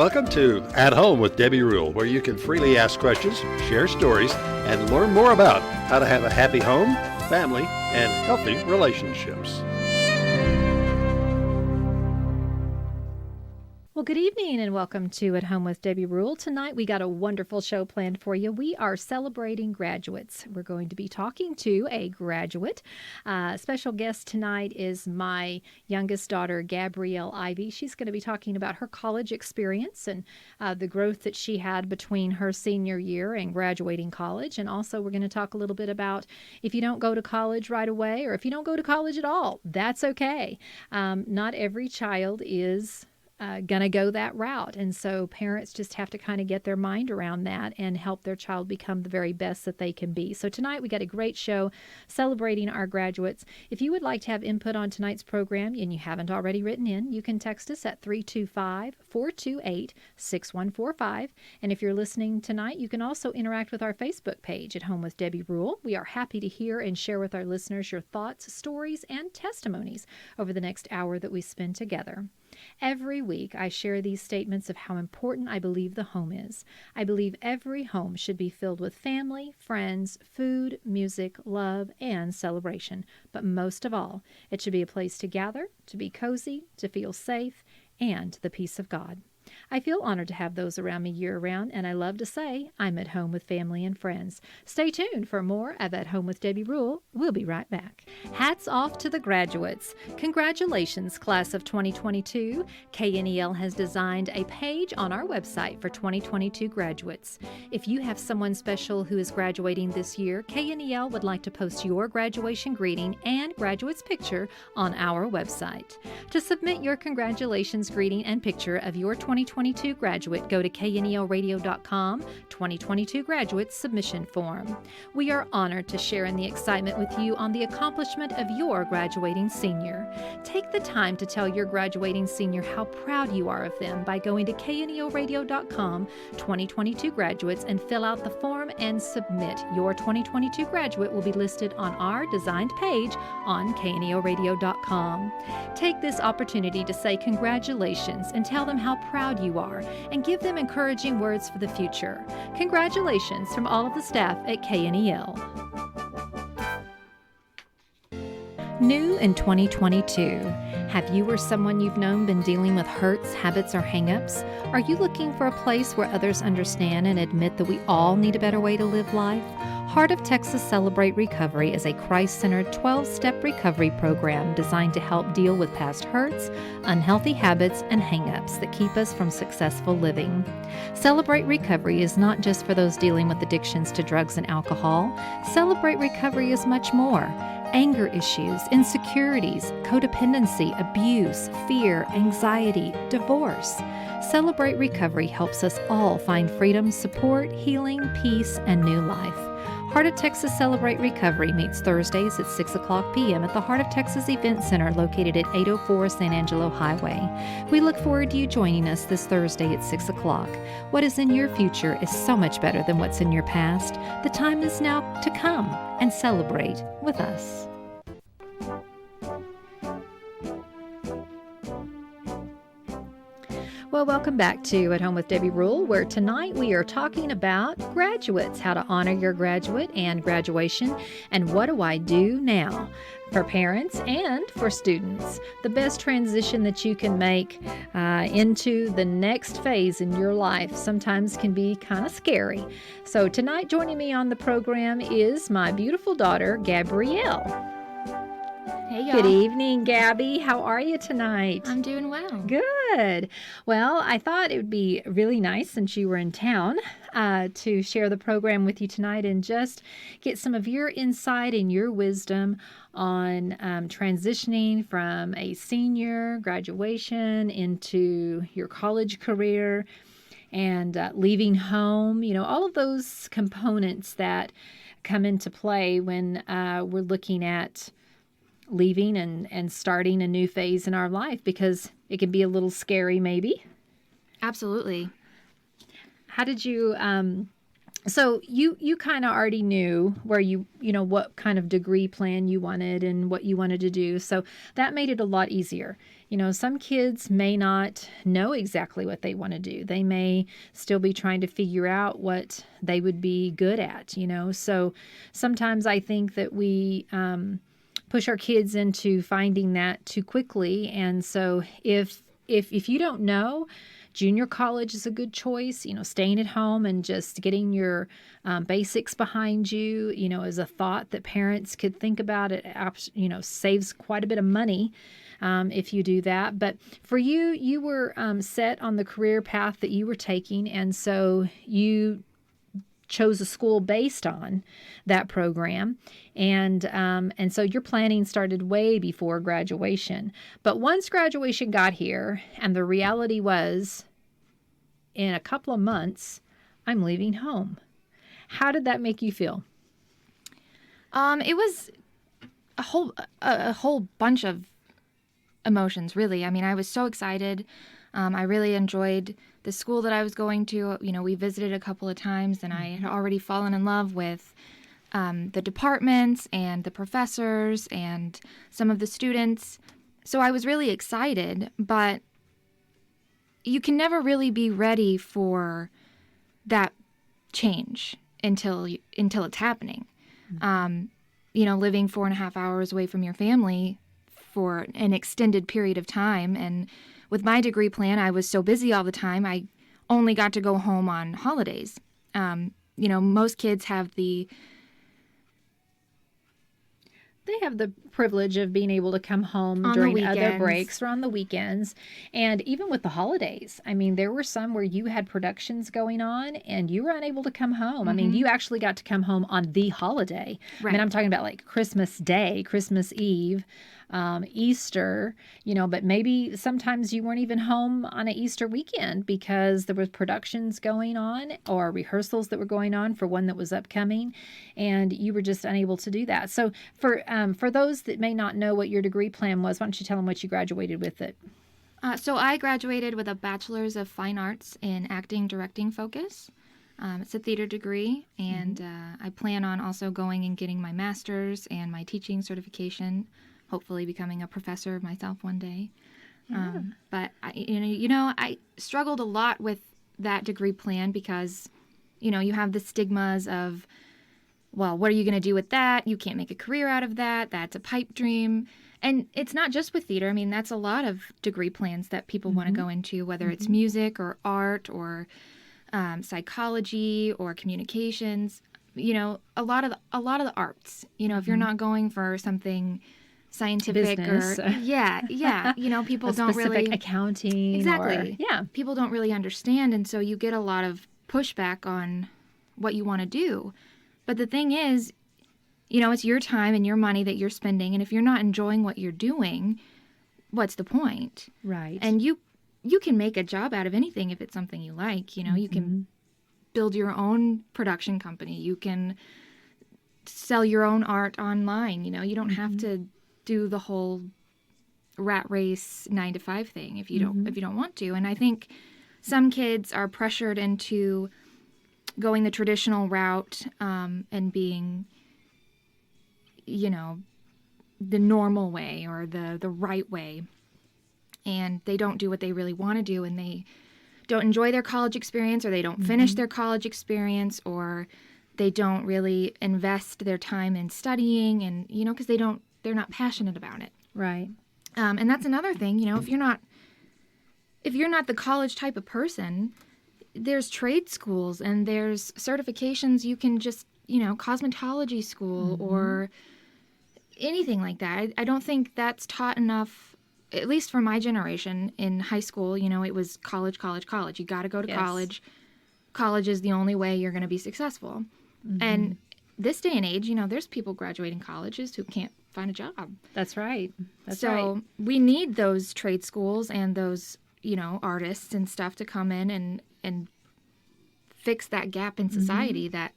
Welcome to At Home with Debbie Rule, where you can freely ask questions, share stories, and learn more about how to have a happy home, family, and healthy relationships. Well, good evening and welcome to At Home with Debbie Rule. Tonight we got a wonderful show planned for you. We are celebrating graduates. We're going to be talking to a graduate. Special guest tonight is my youngest daughter, Gabrielle Ivey. She's going to be talking about her college experience and the growth that she had between her senior year and graduating college. And also we're going to talk a little bit about if you don't go to college right away or if you don't go to college at all, that's okay. Not every child is going to go that route. And so parents just have to kind of get their mind around that and help their child become the very best that they can be. So tonight we got a great show celebrating our graduates. If you would like to have input on tonight's program and you haven't already written in, you can text us at 325-428-6145. And if you're listening tonight, you can also interact with our Facebook page at Home with Debbie Rule. We are happy to hear and share with our listeners your thoughts, stories, and testimonies over the next hour that we spend together. Every week, I share these statements of how important I believe the home is. I believe every home should be filled with family, friends, food, music, love, and celebration. But most of all, it should be a place to gather, to be cozy, to feel safe, and the peace of God. I feel honored to have those around me year-round, and I love to say I'm at home with family and friends. Stay tuned for more of At Home with Debbie Rule. We'll be right back. Hats off to the graduates. Congratulations, class of 2022. KNEL has designed a page on our website for 2022 graduates. If you have someone special who is graduating this year, KNEL would like to post your graduation greeting and graduate's picture on our website. To submit your congratulations greeting and picture of your 2022 graduate, go to knelradio.com 2022 graduate submission form. We are honored to share in the excitement with you on the accomplishment of your graduating senior. Take the time to tell your graduating senior how proud you are of them by going to knelradio.com 2022 graduates and fill out the form and submit. Your 2022 graduate will be listed on our designed page on knelradio.com. Take this opportunity to say congratulations and tell them how proud you are, and give them encouraging words for the future. Congratulations from all of the staff at KNEL. New in 2022. Have you or someone you've known been dealing with hurts, habits, or hang-ups? Are you looking for a place where others understand and admit that we all need a better way to live life? Heart of Texas Celebrate Recovery is a Christ-centered 12-step recovery program designed to help deal with past hurts, unhealthy habits, and hang-ups that keep us from successful living. Celebrate Recovery is not just for those dealing with addictions to drugs and alcohol. Celebrate Recovery is much more. Anger issues, insecurities, codependency, abuse, fear, anxiety, divorce. Celebrate Recovery helps us all find freedom, support, healing, peace, and new life. Heart of Texas Celebrate Recovery meets Thursdays at 6 o'clock p.m. at the Heart of Texas Event Center located at 804 San Angelo Highway. We look forward to you joining us this Thursday at 6 o'clock. What is in your future is so much better than what's in your past. The time is now to come and celebrate with us. Well, welcome back to At Home with Debbie Rule, where tonight we are talking about graduates, how to honor your graduate and graduation, and what do I do now for parents and for students. The best transition that you can make into the next phase in your life sometimes can be kind of scary. So tonight joining me on the program is my beautiful daughter, Gabrielle. Hey, y'all. Good evening, Gabby. How are you tonight? I'm doing well. Good. Well, I thought it would be really nice since you were in town to share the program with you tonight and just get some of your insight and your wisdom on transitioning from a senior graduation into your college career and leaving home, all of those components that come into play when we're looking at leaving and starting a new phase in our life, because it can be a little scary maybe. Absolutely. How did you So you kind of already knew where what kind of degree plan you wanted and what you wanted to do. So that made it a lot easier. Some kids may not know exactly what they want to do. They may still be trying to figure out what they would be good at. So sometimes I think that we push our kids into finding that too quickly. And so if you don't know, junior college is a good choice. Staying at home and just getting your basics behind you, is a thought that parents could think about. It, saves quite a bit of money if you do that. But for you, you were set on the career path that you were taking, and so you chose a school based on that program, and so your planning started way before graduation. But once graduation got here, and the reality was, in a couple of months, I'm leaving home. How did that make you feel? It was a whole bunch of emotions, really. I mean, I was so excited. I really enjoyed the school that I was going to. We visited a couple of times, and I had already fallen in love with the departments and the professors and some of the students. So I was really excited, but you can never really be ready for that change until it's happening. Living 4.5 hours away from your family for an extended period of time. And with my degree plan, I was so busy all the time, I only got to go home on holidays. Most kids have the privilege of being able to come home during other breaks or on the weekends. And even with the holidays, I mean, there were some where you had productions going on and you were unable to come home. I mean, you actually got to come home on the holiday. Right. I mean, I'm talking about like Christmas Day, Christmas Eve, Easter, but maybe sometimes you weren't even home on an Easter weekend because there was productions going on or rehearsals that were going on for one that was upcoming, and you were just unable to do that. So for those that may not know what your degree plan was, why don't you tell them what you graduated with it? So I graduated with a Bachelor's of Fine Arts in Acting Directing Focus. It's a theater degree, and I plan on also going and getting my master's and my teaching certification, hopefully becoming a professor myself one day. Yeah. But I struggled a lot with that degree plan because, you have the stigmas of, well, what are you going to do with that? You can't make a career out of that. That's a pipe dream. And it's not just with theater. I mean, that's a lot of degree plans that people want to go into, whether it's music or art or psychology or communications. A lot of the arts. If you're not going for something scientific business. People don't really accounting exactly people don't really understand, and so you get a lot of pushback on what you want to do. But the thing is, it's your time and your money that you're spending, and if you're not enjoying what you're doing, what's the point? Right. And you can make a job out of anything if it's something you like. You can build your own production company, you can sell your own art online. You don't have to do the whole rat race 9-to-5 thing if you don't want to. And I think some kids are pressured into going the traditional route and being, the normal way or the right way, and they don't do what they really want to do, and they don't enjoy their college experience, or they don't finish their college experience, or they don't really invest their time in studying, and because they're not passionate about it. Right. And that's another thing, if you're not the college type of person, there's trade schools and there's certifications you can just, cosmetology school or anything like that. I don't think that's taught enough, at least for my generation. In high school, it was college. You got to go to college. College is the only way you're going to be successful. And this day and age, there's people graduating colleges who can't find a job. That's right. So we need those trade schools and those, artists and stuff to come in and fix that gap in society that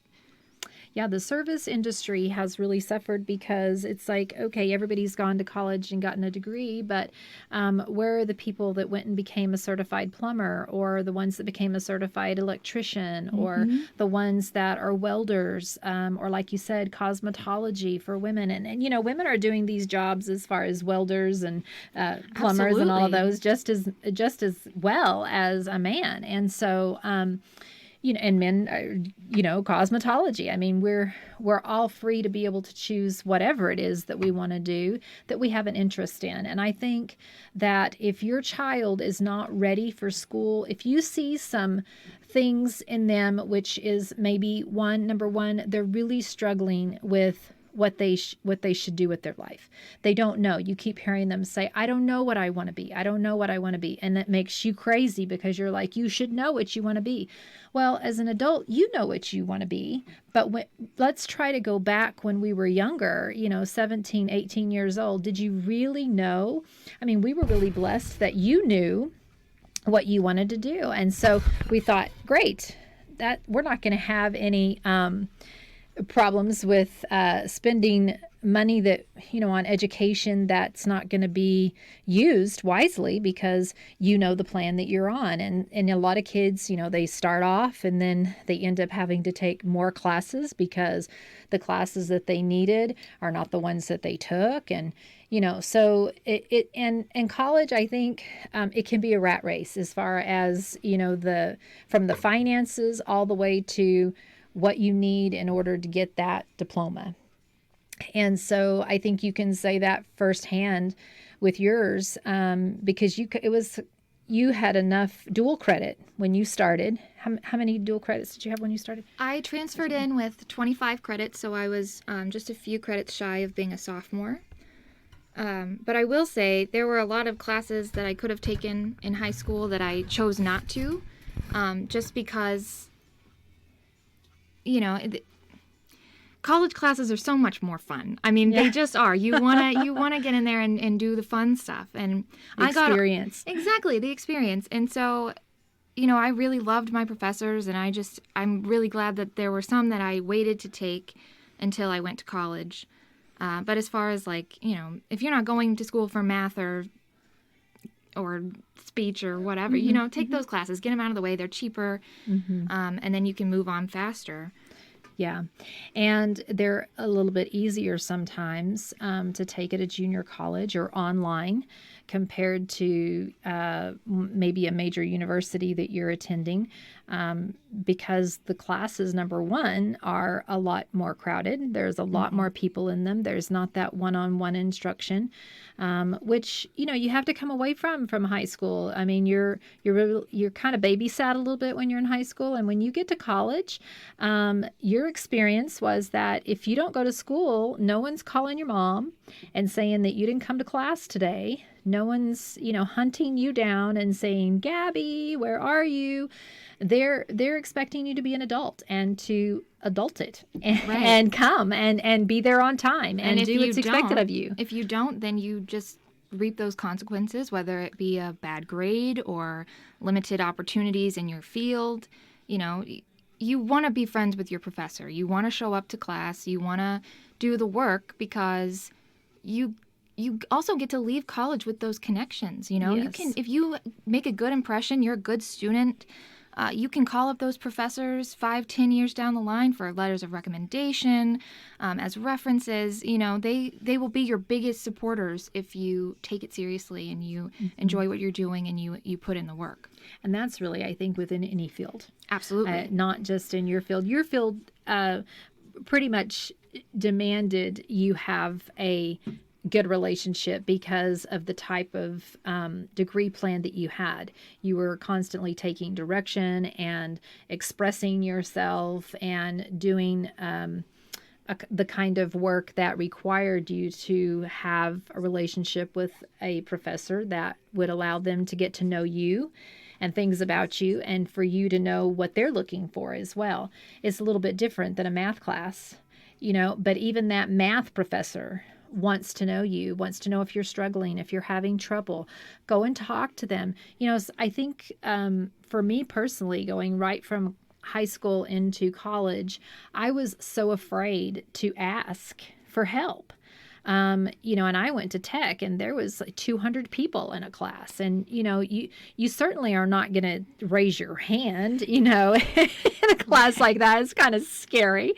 Yeah, the service industry has really suffered because it's like, okay, everybody's gone to college and gotten a degree, but where are the people that went and became a certified plumber, or the ones that became a certified electrician, or the ones that are welders, or like you said, cosmetology for women? And women are doing these jobs as far as welders and plumbers and all of those just as well as a man. And so, and men are, cosmetology. I mean, we're all free to be able to choose whatever it is that we want to do, that we have an interest in. And I think that if your child is not ready for school, if you see some things in them, which is maybe number one, they're really struggling with what they should do with their life. They don't know. You keep hearing them say, I don't know what I want to be. I don't know what I want to be. And that makes you crazy because you're like, you should know what you want to be. Well, as an adult, you know what you want to be. But let's try to go back when we were younger, 17, 18 years old. Did you really know? I mean, we were really blessed that you knew what you wanted to do. And so we thought, great, that we're not going to have any problems with spending money that on education that's not going to be used wisely, because the plan that you're on. And a lot of kids, they start off and then they end up having to take more classes because the classes that they needed are not the ones that they took. And so and college, I think it can be a rat race as far as from the finances all the way to what you need in order to get that diploma. And so I think you can say that firsthand with yours, because you had enough dual credit when you started. How many dual credits did you have when you started? I transferred in with 25 credits, so I was just a few credits shy of being a sophomore. But I will say there were a lot of classes that I could have taken in high school that I chose not to, just because college classes are so much more fun. I mean, They just are. You wanna get in there and do the fun stuff. And the experience. Exactly, the experience. And so, I really loved my professors, and I'm really glad that there were some that I waited to take until I went to college. But as far as if you're not going to school for math or speech or whatever, take those classes, get them out of the way. They're cheaper, and then you can move on faster. Yeah. And they're a little bit easier sometimes to take at a junior college or online compared to maybe a major university that you're attending, because the classes, number one, are a lot more crowded. There's a lot more people in them. There's not that one-on-one instruction, which, you have to come away from high school. I mean, you're kind of babysat a little bit when you're in high school. And when you get to college, your experience was that if you don't go to school, no one's calling your mom and saying that you didn't come to class today. No one's, hunting you down and saying, Gabby, where are you? They're expecting you to be an adult and to adult it and come and be there on time and do what's expected of you. If you don't, then you just reap those consequences, whether it be a bad grade or limited opportunities in your field. You want to be friends with your professor. You want to show up to class. You want to do the work because you also get to leave college with those connections. You can, if you make a good impression, you're a good student. You can call up those professors 5-10 years down the line for letters of recommendation, as references. They will be your biggest supporters if you take it seriously and you enjoy what you're doing and you put in the work. And that's really, I think, within any field. Absolutely. Not just in your field. Your field pretty much demanded you have a good relationship because of the type of degree plan that you had. You were constantly taking direction and expressing yourself and doing the kind of work that required you to have a relationship with a professor that would allow them to get to know you and things about you, and for you to know what they're looking for as well. It's a little bit different than a math class, but even that math professor wants to know you, wants to know if you're struggling, if you're having trouble. Go and talk to them. I think for me personally, going right from high school into college, I was so afraid to ask for help. And I went to tech, and there was like 200 people in a class, and you certainly are not going to raise your hand, in a class like that. It's kind of scary.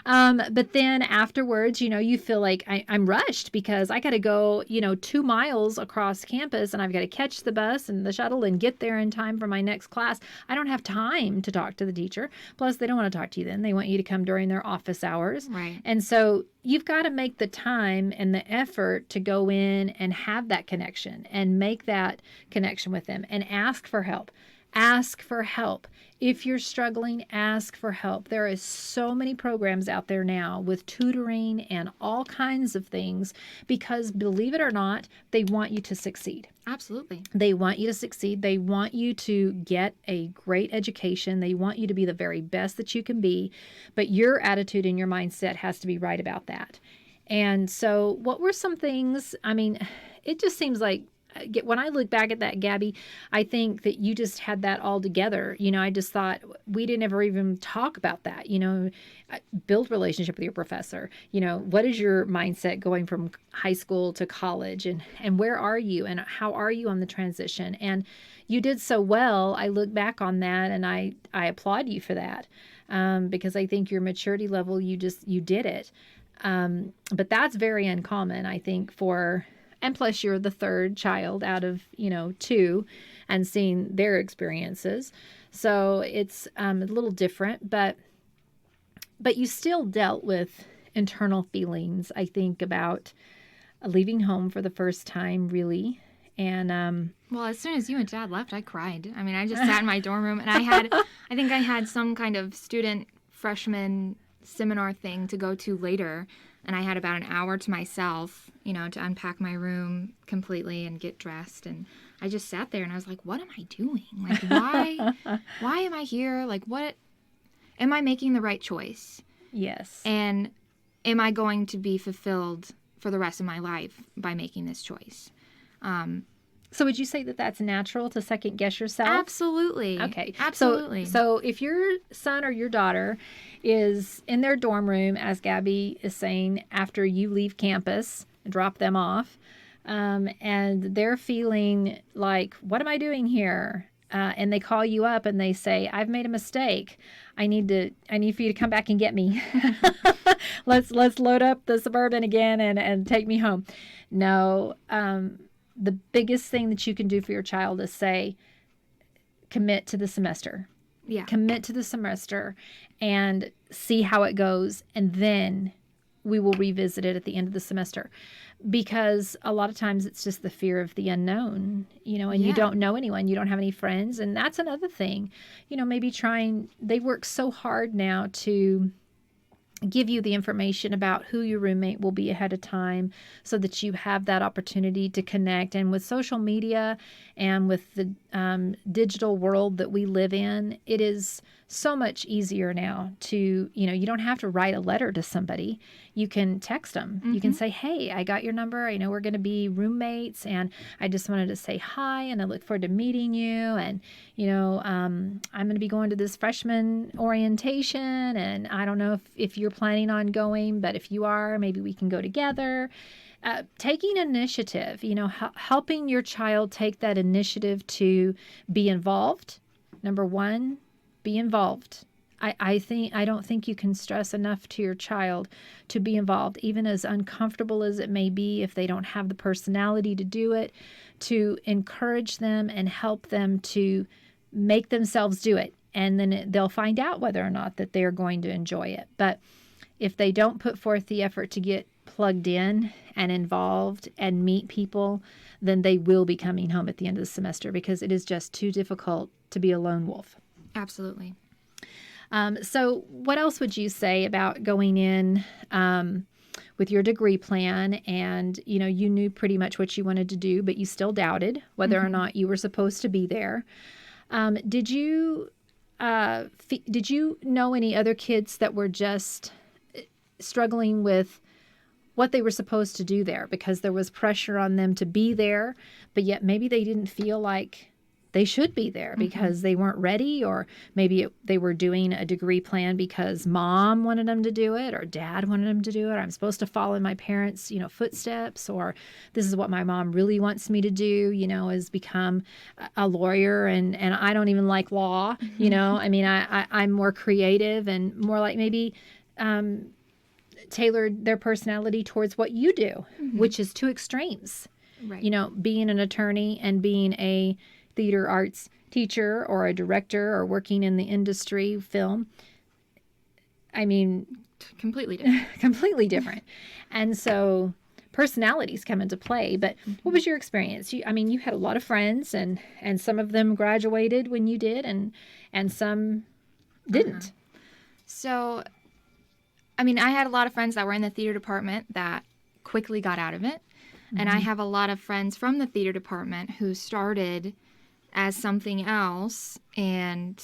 But then afterwards, you feel like I'm rushed because I got to go, 2 miles across campus, and I've got to catch the bus and the shuttle and get there in time for my next class. I don't have time to talk to the teacher. Plus, they don't want to talk to you then. They want you to come during their office hours. Right. And so you've got to make the time and the effort to go in and have that connection and make that connection with them and ask for help. Ask for help. If you're struggling, ask for help. There is so many programs out there now with tutoring and all kinds of things because, believe it or not, they want you to succeed. Absolutely. They want you to succeed. They want you to get a great education. They want you to be the very best that you can be. But your attitude and your mindset has to be right about that. And so what were some things? I mean, it just seems like when I look back at that, Gabby, I think that you just had that all together. I just thought we didn't ever even talk about that. Build relationship with your professor. What is your mindset going from high school to college, and where are you, and how are you on the transition? And you did so well. I look back on that, and I applaud you for that, because I think your maturity level, you did it. But that's very uncommon, I think, and plus you're the third child out of, 2 and seeing their experiences. So it's a little different, but you still dealt with internal feelings, I think, about leaving home for the first time, really. And well, as soon as you and Dad left, I cried. I mean, I just sat in my dorm room, and I think I had some kind of student freshman seminar thing to go to later. And I had about an hour to myself, to unpack my room completely and get dressed. And I just sat there and I was like, what am I doing? Like, why am I here? Like, what, am I making the right choice? yes. And am I going to be fulfilled for the rest of my life by making this choice? So would you say that that's natural to second guess yourself? Absolutely. Okay. Absolutely. So if your son or your daughter is in their dorm room, as Gabby is saying, after you leave campus and drop them off, and they're feeling like, what am I doing here? And they call you up and they say, I've made a mistake. I need for you to come back and get me. Let's load up the Suburban again and take me home. No, the biggest thing that you can do for your child is say, commit to the semester. Yeah. Commit to the semester and see how it goes. And then we will revisit it at the end of the semester. Because a lot of times it's just the fear of the unknown, and you don't know anyone. You don't have any friends. And that's another thing, maybe they work so hard now to give you the information about who your roommate will be ahead of time so that you have that opportunity to connect. And with social media and with the digital world that we live in, it is so much easier now to, you don't have to write a letter to somebody. You can text them. Mm-hmm. You can say, hey, I got your number. I know we're going to be roommates, and I just wanted to say hi, and I look forward to meeting you. And, I'm going to be going to this freshman orientation, and I don't know if you're planning on going, but if you are, maybe we can go together. Taking initiative, helping your child take that initiative to be involved. Number one, be involved. I don't think you can stress enough to your child to be involved, even as uncomfortable as it may be, if they don't have the personality to do it, to encourage them and help them to make themselves do it. And then they'll find out whether or not that they're going to enjoy it. But if they don't put forth the effort to get plugged in and involved and meet people, then they will be coming home at the end of the semester because it is just too difficult to be a lone wolf. Absolutely. So what else would you say about going in with your degree plan and, you knew pretty much what you wanted to do, but you still doubted whether or not you were supposed to be there. Did you know any other kids that were just struggling with what they were supposed to do there because there was pressure on them to be there, but yet maybe they didn't feel like they should be there because they weren't ready, or maybe they were doing a degree plan because mom wanted them to do it or dad wanted them to do it, or I'm supposed to follow in my parents', footsteps, or this is what my mom really wants me to do, is become a lawyer, and I don't even like law, I mean, I'm more creative and more like maybe tailored their personality towards what you do, which is two extremes. Right. Being an attorney and being a theater arts teacher or a director or working in the industry, film. I mean, Completely different. completely different. And so personalities come into play. But what was your experience? You had a lot of friends, and some of them graduated when you did, and some didn't. So, I had a lot of friends that were in the theater department that quickly got out of it. And I have a lot of friends from the theater department who started as something else and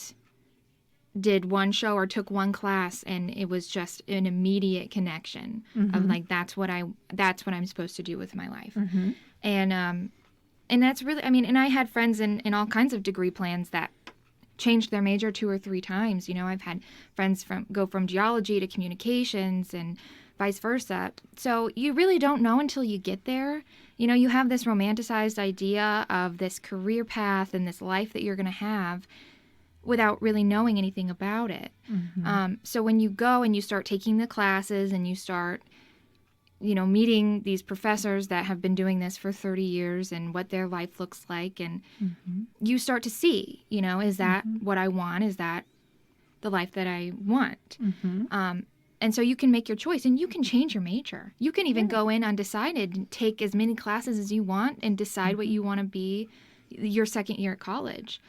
did one show or took one class, and it was just an immediate connection of like, that's what I'm supposed to do with my life. And that's really, and I had friends in all kinds of degree plans that changed their major 2 or 3 times. I've had friends go from geology to communications and vice versa. So you really don't know until you get there. You have this romanticized idea of this career path and this life that you're going to have without really knowing anything about it. So when you go and you start taking the classes and you start, meeting these professors that have been doing this for 30 years and what their life looks like, and you start to see, is that what I want? Is that the life that I want? And so you can make your choice, and you can change your major. You can even go in undecided and take as many classes as you want and decide what you want to be your second year at college.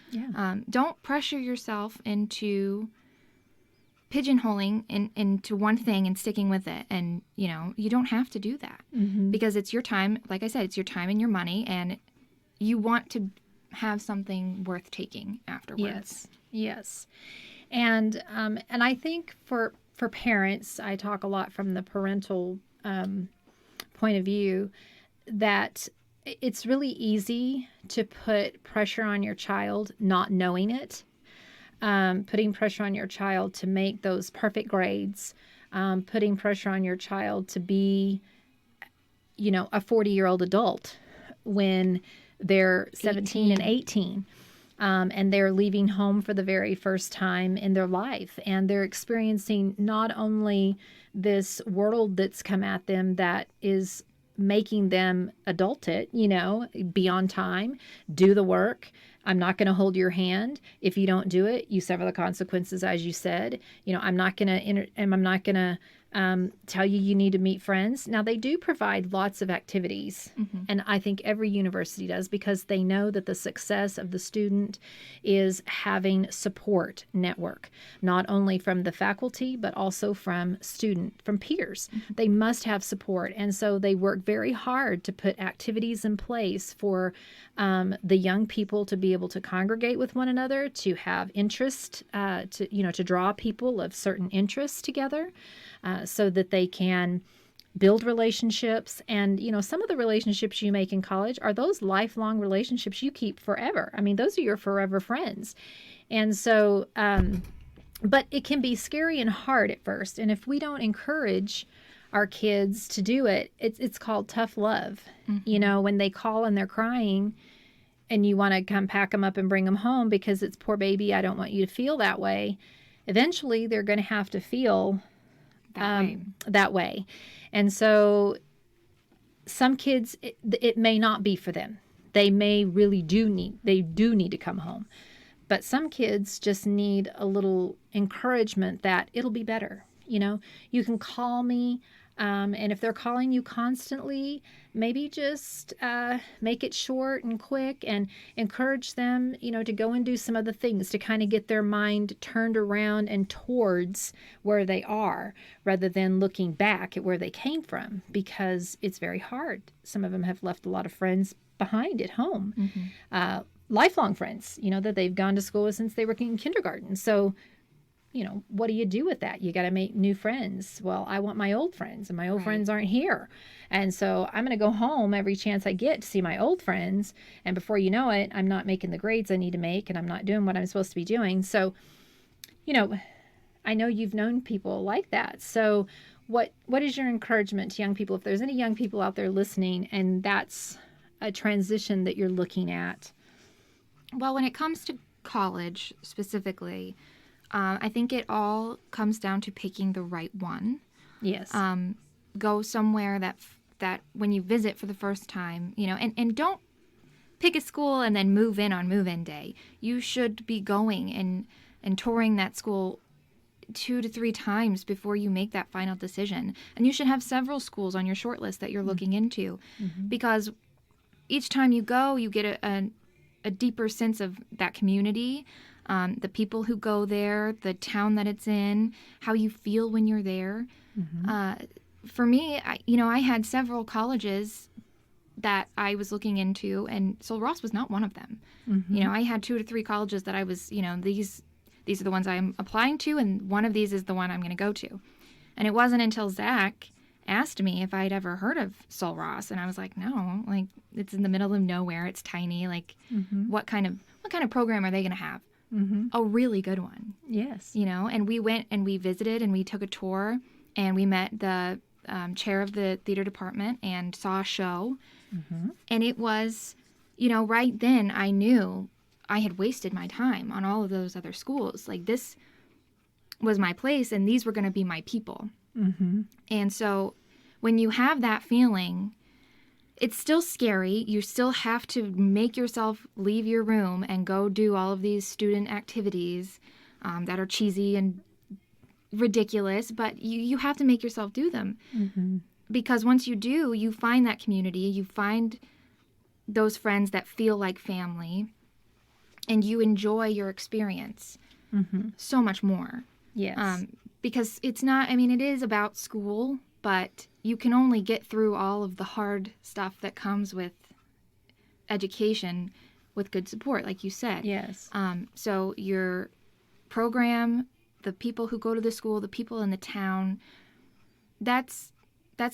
Don't pressure yourself into pigeonholing into one thing and sticking with it. And, you don't have to do that because it's your time. Like I said, it's your time and your money, and you want to have something worth taking afterwards. Yes. And I think for parents, I talk a lot from the parental point of view, that it's really easy to put pressure on your child not knowing it, putting pressure on your child to make those perfect grades, putting pressure on your child to be, a 40-year-old adult when they're 17 and 18. And they're leaving home for the very first time in their life. And they're experiencing not only this world that's come at them that is making them adult it, be on time, do the work. I'm not going to hold your hand. If you don't do it, you suffer the consequences, as you said. I'm not going to tell you need to meet friends. Now, they do provide lots of activities, and I think every university does, because they know that the success of the student is having support network, not only from the faculty, but also from peers. They must have support, and so they work very hard to put activities in place for the young people to be able to congregate with one another, to have interest, to draw people of certain interests together. So that they can build relationships. And, some of the relationships you make in college are those lifelong relationships you keep forever. Those are your forever friends. And so, but it can be scary and hard at first. And if we don't encourage our kids to do it, it's called tough love. When they call and they're crying and you want to come pack them up and bring them home because it's poor baby, I don't want you to feel that way. Eventually, they're going to have to feel that way. And so some kids, it may not be for them. They may really do need to come home. But some kids just need a little encouragement that it'll be better. You can call me. And if they're calling you constantly, maybe just make it short and quick and encourage them, to go and do some other things to kind of get their mind turned around and towards where they are, rather than looking back at where they came from, because it's very hard. Some of them have left a lot of friends behind at home, lifelong friends, that they've gone to school with since they were in kindergarten. So what do you do with that? You got to make new friends. Well, I want my old friends, and my old friends aren't here. And so I'm going to go home every chance I get to see my old friends. And before you know it, I'm not making the grades I need to make, and I'm not doing what I'm supposed to be doing. So, I know you've known people like that. So what is your encouragement to young people? If there's any young people out there listening and that's a transition that you're looking at. Well, when it comes to college specifically, I think it all comes down to picking the right one. Yes. Go somewhere that when you visit for the first time, and don't pick a school and then move in on move-in day. You should be going and touring that school 2 to 3 times before you make that final decision. And you should have several schools on your short list that you're looking into, because each time you go, you get a deeper sense of that community, the people who go there, the town that it's in, how you feel when you're there. For me, I had several colleges that I was looking into, and Sul Ross was not one of them. I had 2 to 3 colleges that I was, these are the ones I'm applying to, and one of these is the one I'm going to go to. And it wasn't until Zach asked me if I'd ever heard of Sul Ross, and I was like, no, like, it's in the middle of nowhere, it's tiny, like, what kind of program are they going to have? A really good one. Yes. And we went and we visited and we took a tour, and we met the chair of the theater department and saw a show. And it was, right then I knew I had wasted my time on all of those other schools. Like, this was my place, and these were going to be my people. And so when you have that feeling, it's still scary. You still have to make yourself leave your room and go do all of these student activities that are cheesy and ridiculous, but you have to make yourself do them. Because once you do, you find that community, you find those friends that feel like family, and you enjoy your experience so much more. Yes. Because it's not, it is about school, but you can only get through all of the hard stuff that comes with education with good support, like you said. Yes. So your program, the people who go to the school, the people in the town, that's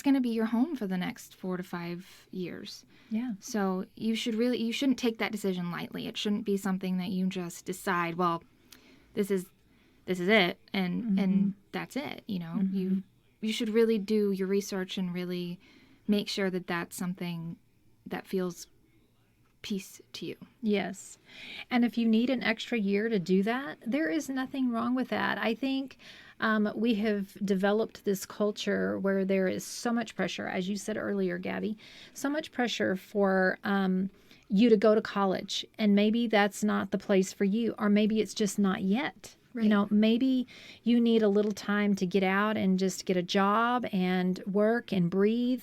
going to be your home for the next 4 to 5 years. Yeah. So you shouldn't take that decision lightly. It shouldn't be something that you just decide, well, this is it, and that's it. You should really do your research and really make sure that that's something that feels peace to you. Yes. And if you need an extra year to do that, there is nothing wrong with that. I think we have developed this culture where there is so much pressure, as you said earlier, Gabby, so much pressure for you to go to college. And maybe that's not the place for you, or maybe it's just not yet. Right. Maybe you need a little time to get out and just get a job and work and breathe,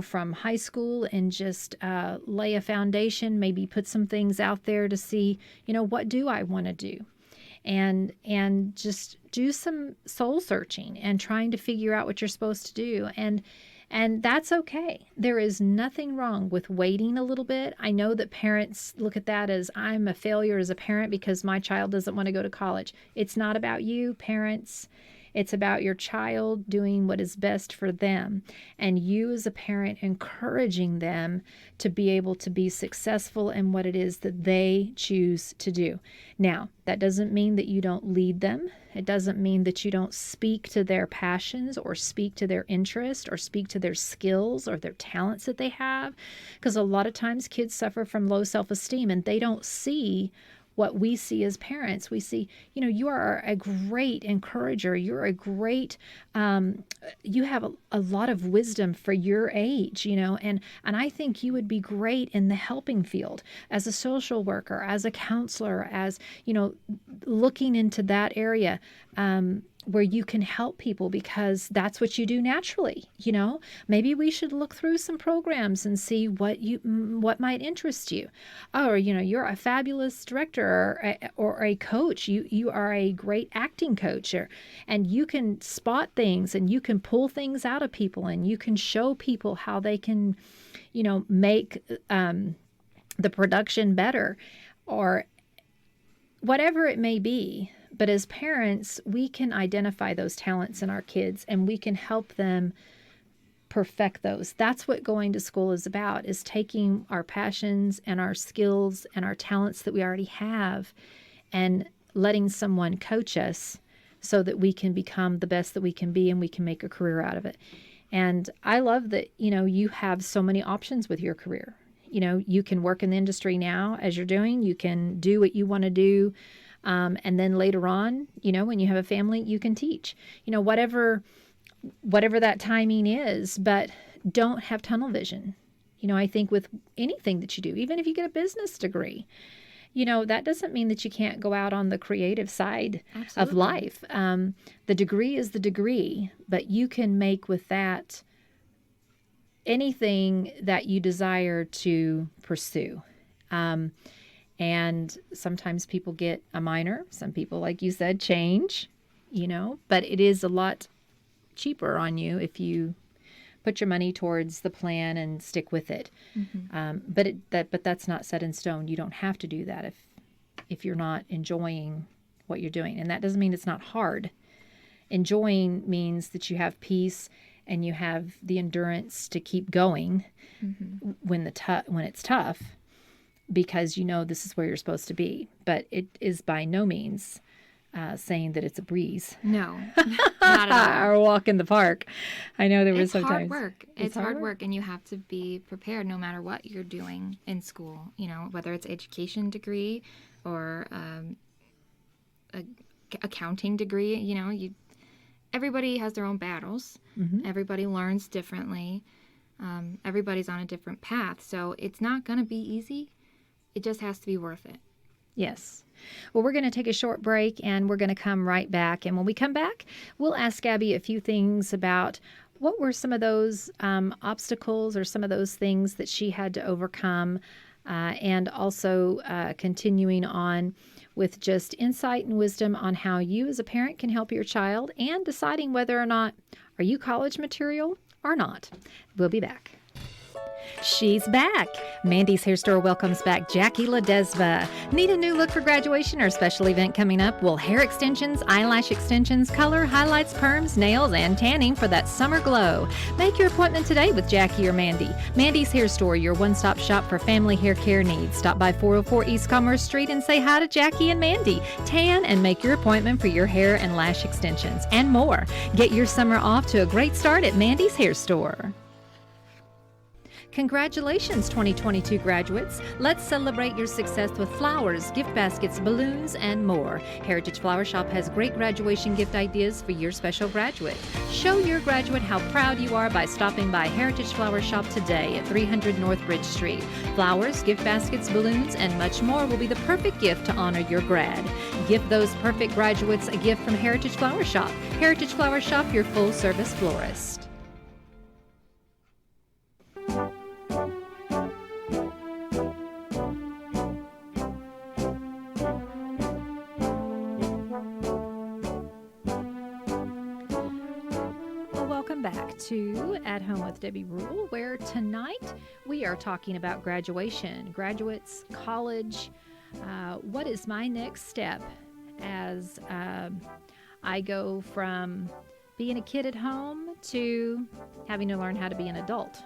from high school, and just lay a foundation, maybe put some things out there to see, what do I want to do? And just do some soul searching and trying to figure out what you're supposed to do. And that's okay. There is nothing wrong with waiting a little bit. I know that parents look at that as, I'm a failure as a parent because my child doesn't want to go to college. It's not about you, parents. It's about your child doing what is best for them, and you as a parent encouraging them to be able to be successful in what it is that they choose to do. Now, that doesn't mean that you don't lead them. It doesn't mean that you don't speak to their passions or speak to their interest or speak to their skills or their talents that they have, because a lot of times kids suffer from low self-esteem and they don't see what we see as parents. We see, you are a great encourager. You're a great, you have a lot of wisdom for your age, and I think you would be great in the helping field as a social worker, as a counselor, as, looking into that area, where you can help people, because that's what you do naturally. Maybe we should look through some programs and see what might interest you. Or, you're a fabulous director or a coach. You are a great acting coach, and you can spot things and you can pull things out of people, and you can show people how they can, make the production better, or whatever it may be. But as parents, we can identify those talents in our kids and we can help them perfect those. That's what going to school is about, is taking our passions and our skills and our talents that we already have and letting someone coach us so that we can become the best that we can be and we can make a career out of it. And I love that, you have so many options with your career. You can work in the industry now as you're doing, you can do what you want to do. And then later on, when you have a family, you can teach, whatever that timing is, but don't have tunnel vision. I think with anything that you do, even if you get a business degree, that doesn't mean that you can't go out on the creative side of life. The degree is the degree, but you can make with that anything that you desire to pursue. And sometimes people get a minor. Some people, like you said, change, but it is a lot cheaper on you if you put your money towards the plan and stick with it. Mm-hmm. But that's not set in stone. You don't have to do that if you're not enjoying what you're doing. And that doesn't mean it's not hard. Enjoying means that you have peace and you have the endurance to keep going mm-hmm. when it's tough, because this is where you're supposed to be. But it is by no means saying that it's a breeze. No, not at all. Or a walk in the park. I know there was sometimes. Hard work. It's hard work, and you have to be prepared no matter what you're doing in school. Whether it's education degree or a accounting degree. Everybody has their own battles. Mm-hmm. Everybody learns differently. Everybody's on a different path, so it's not going to be easy. It just has to be worth it. Yes. Well, we're going to take a short break and we're going to come right back. And when we come back, we'll ask Gabby a few things about what were some of those obstacles or some of those things that she had to overcome, and also continuing on with just insight and wisdom on how you as a parent can help your child and deciding whether or not are you college material or not. We'll be back. She's back. Mandy's Hair Store welcomes back Jackie Ledesma. Need a new look for graduation or special event coming up? Well, hair extensions, eyelash extensions, color, highlights, perms, nails, and tanning for that summer glow. Make your appointment today with Jackie or Mandy. Mandy's Hair Store, your one-stop shop for family hair care needs. Stop by 404 East Commerce Street and say hi to Jackie and Mandy. Tan and make your appointment for your hair and lash extensions and more. Get your summer off to a great start at Mandy's Hair Store. Congratulations, 2022 graduates. Let's celebrate your success with flowers, gift baskets, balloons, and more. Heritage Flower Shop has great graduation gift ideas for your special graduate. Show your graduate how proud you are by stopping by Heritage Flower Shop today at 300 North Bridge Street. Flowers, gift baskets, balloons, and much more will be the perfect gift to honor your grad. Give those perfect graduates a gift from Heritage Flower Shop. Heritage Flower Shop, your full-service florist. Back to At Home with Debbie Rule, where tonight we are talking about graduation, graduates, college. What is my next step as I go from being a kid at home to having to learn how to be an adult?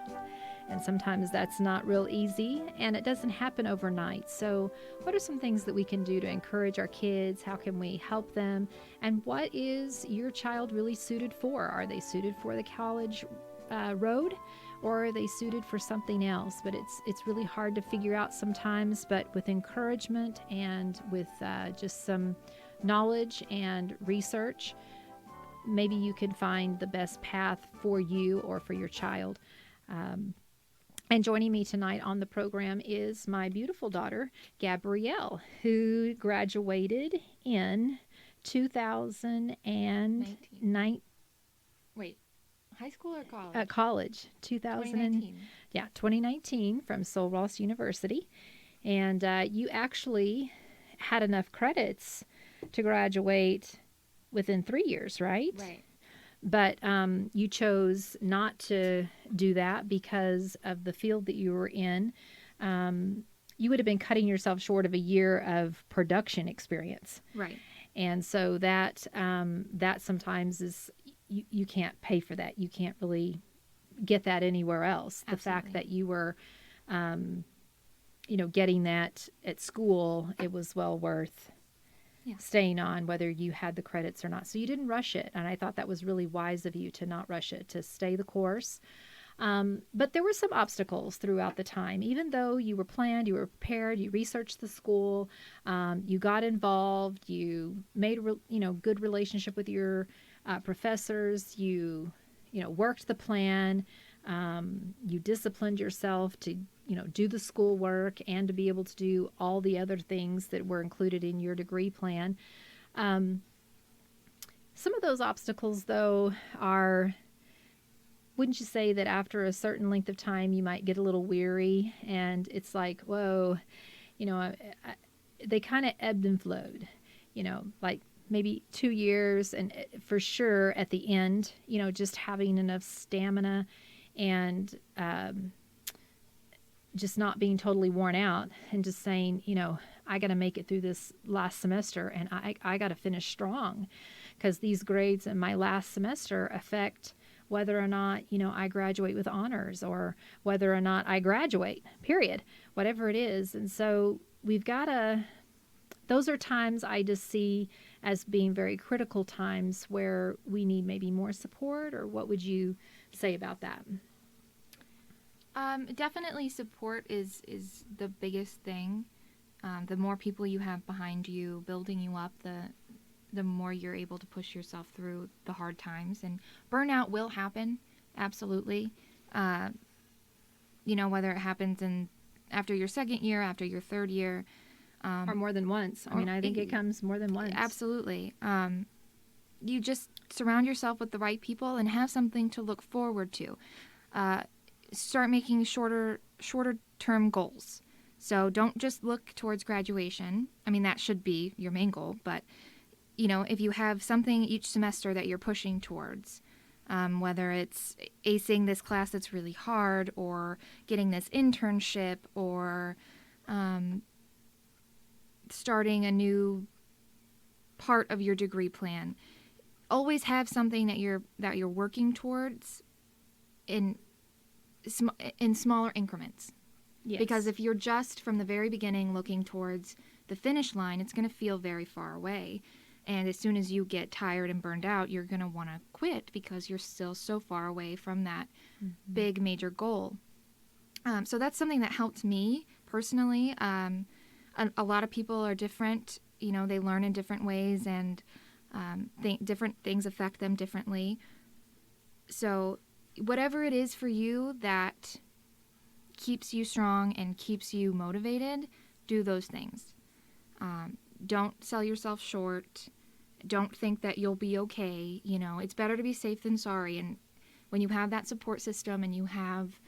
And sometimes that's not real easy, and it doesn't happen overnight. So what are some things that we can do to encourage our kids? How can we help them? And what is your child really suited for? Are they suited for the college road, or are they suited for something else? But it's really hard to figure out sometimes, but with encouragement and with just some knowledge and research, maybe you can find the best path for you or for your child. And joining me tonight on the program is my beautiful daughter, Gabrielle, who graduated in 2009. Wait, high school or college? College. 2019 from Sul Ross University. And you actually had enough credits to graduate within 3 years, right? Right. But you chose not to do that because of the field that you were in. You would have been cutting yourself short of a year of production experience. Right. And so that sometimes is you can't pay for that. You can't really get that anywhere else. The Absolutely. fact that you were, getting that at school, it was well worth Yeah. staying on, whether you had the credits or not. So you didn't rush it. And I thought that was really wise of you to not rush it, to stay the course. But there were some obstacles throughout the time. Even though you were planned, you were prepared, you researched the school, you got involved, you made a good relationship with your professors, you worked the plan, you disciplined yourself to do the schoolwork and to be able to do all the other things that were included in your degree plan. Some of those obstacles, though, are, wouldn't you say that after a certain length of time you might get a little weary and it's like, whoa, they kind of ebbed and flowed, like maybe 2 years, and for sure at the end, just having enough stamina and just not being totally worn out and just saying, I got to make it through this last semester, and I got to finish strong, because these grades in my last semester affect whether or not, I graduate with honors, or whether or not I graduate, period, whatever it is. And so those are times I just see as being very critical times where we need maybe more support. Or what would you say about that? Definitely support is the biggest thing. The more people you have behind you, building you up, the more you're able to push yourself through the hard times. And burnout will happen, absolutely. Whether it happens after your second year, after your third year. Or more than once. I think it comes more than once. Absolutely. You just surround yourself with the right people and have something to look forward to. Start making shorter term goals. So don't just look towards graduation. That should be your main goal, but if you have something each semester that you're pushing towards, whether it's acing this class that's really hard, or getting this internship, or starting a new part of your degree plan, always have something that you're working towards in smaller increments. Yes. Because if you're just from the very beginning looking towards the finish line, it's going to feel very far away. And as soon as you get tired and burned out, you're going to want to quit because you're still so far away from that big major goal. So that's something that helped me personally. A lot of people are different. They learn in different ways, and different things affect them differently. So whatever it is for you that keeps you strong and keeps you motivated, do those things. Don't sell yourself short. Don't think that you'll be okay. It's better to be safe than sorry. And when you have that support system and you have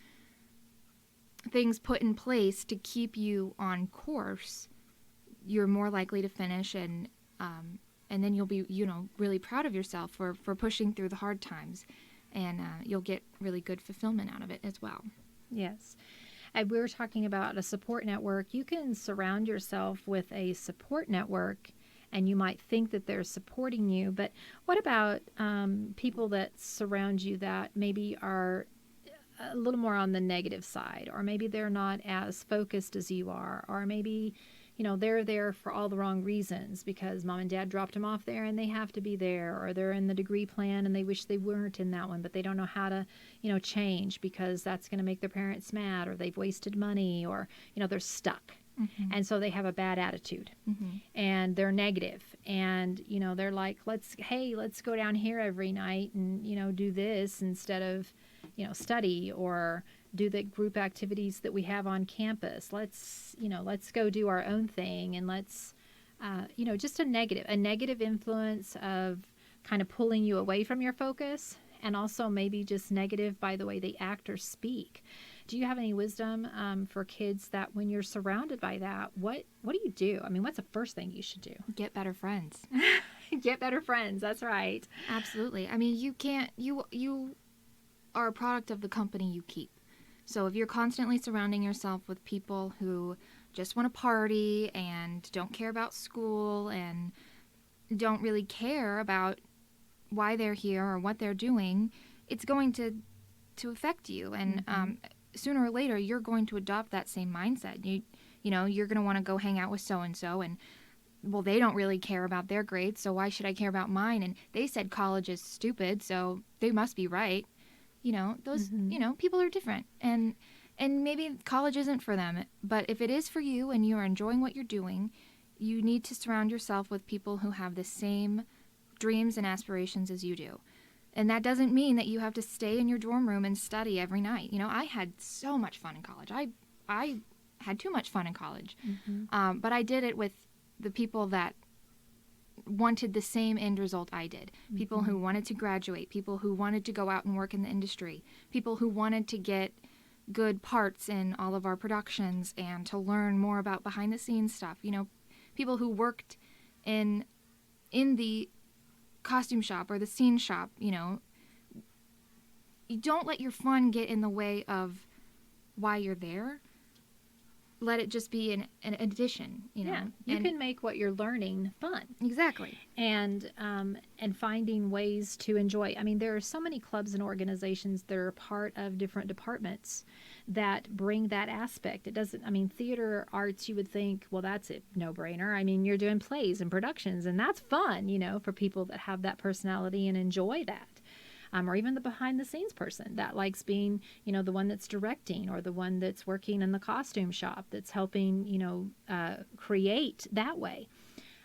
things put in place to keep you on course, you're more likely to finish, and then you'll be, really proud of yourself for pushing through the hard times, and you'll get really good fulfillment out of it as well. Yes. And we were talking about a support network. You can surround yourself with a support network, and you might think that they're supporting you, but what about people that surround you that maybe are a little more on the negative side, or maybe they're not as focused as you are, or maybe they're there for all the wrong reasons because mom and dad dropped them off there and they have to be there, or they're in the degree plan and they wish they weren't in that one, but they don't know how to change because that's going to make their parents mad, or they've wasted money, or they're stuck. And so they have a bad attitude, and they're negative, and they're like, let's go down here every night and do this instead of study, or do the group activities that we have on campus. Let's go do our own thing, and let's just a negative influence of kind of pulling you away from your focus, and also maybe just negative by the way they act or speak. Do you have any wisdom for kids that when you're surrounded by that, what do you do? What's the first thing you should do? Get better friends. Get better friends. That's right. Absolutely. You are a product of the company you keep. So if you're constantly surrounding yourself with people who just want to party and don't care about school and don't really care about why they're here or what they're doing, it's going to affect you. And sooner or later, you're going to adopt that same mindset. You know, you're going to want to go hang out with so-and-so, and, well, they don't really care about their grades, so why should I care about mine? And they said college is stupid, so they must be right. You know, those, you know, people are different. And maybe college isn't for them. But if it is for you and you are enjoying what you're doing, you need to surround yourself with people who have the same dreams and aspirations as you do. And that doesn't mean that you have to stay in your dorm room and study every night. You know, I had so much fun in college. I had too much fun in college. But I did it with the people that wanted the same end result I did. People who wanted to graduate, people who wanted to go out and work in the industry, people who wanted to get good parts in all of our productions and to learn more about behind the scenes stuff. You know, people who worked in the costume shop or the scene shop. You know, you don't let your fun get in the way of why you're there. Let it just be an addition, you know. Yeah, you can make what you're learning fun. Exactly. And finding ways to enjoy. I mean, there are so many clubs and organizations that are part of different departments that bring that aspect. It doesn't, I mean, theater arts, you would think, well, that's a no-brainer. I mean, you're doing plays and productions, and that's fun, you know, for people that have that personality and enjoy that. Or even the behind-the-scenes person that likes being, you know, the one that's directing or the one that's working in the costume shop that's helping, you know, create that way.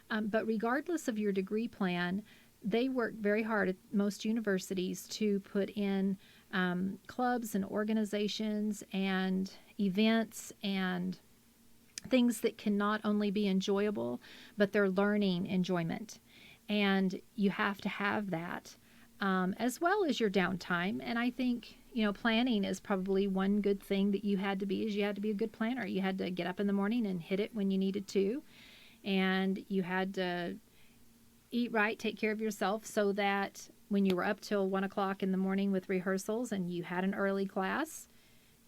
But regardless of your degree plan, they work very hard at most universities to put in clubs and organizations and events and things that can not only be enjoyable, but they're learning enjoyment. And you have to have that. As well as your downtime. And I think, you know, planning is probably one good thing that you had to be, is you had to be a good planner. You had to get up in the morning and hit it when you needed to. And you had to eat right, take care of yourself so that when you were up till 1 o'clock in the morning with rehearsals and you had an early class,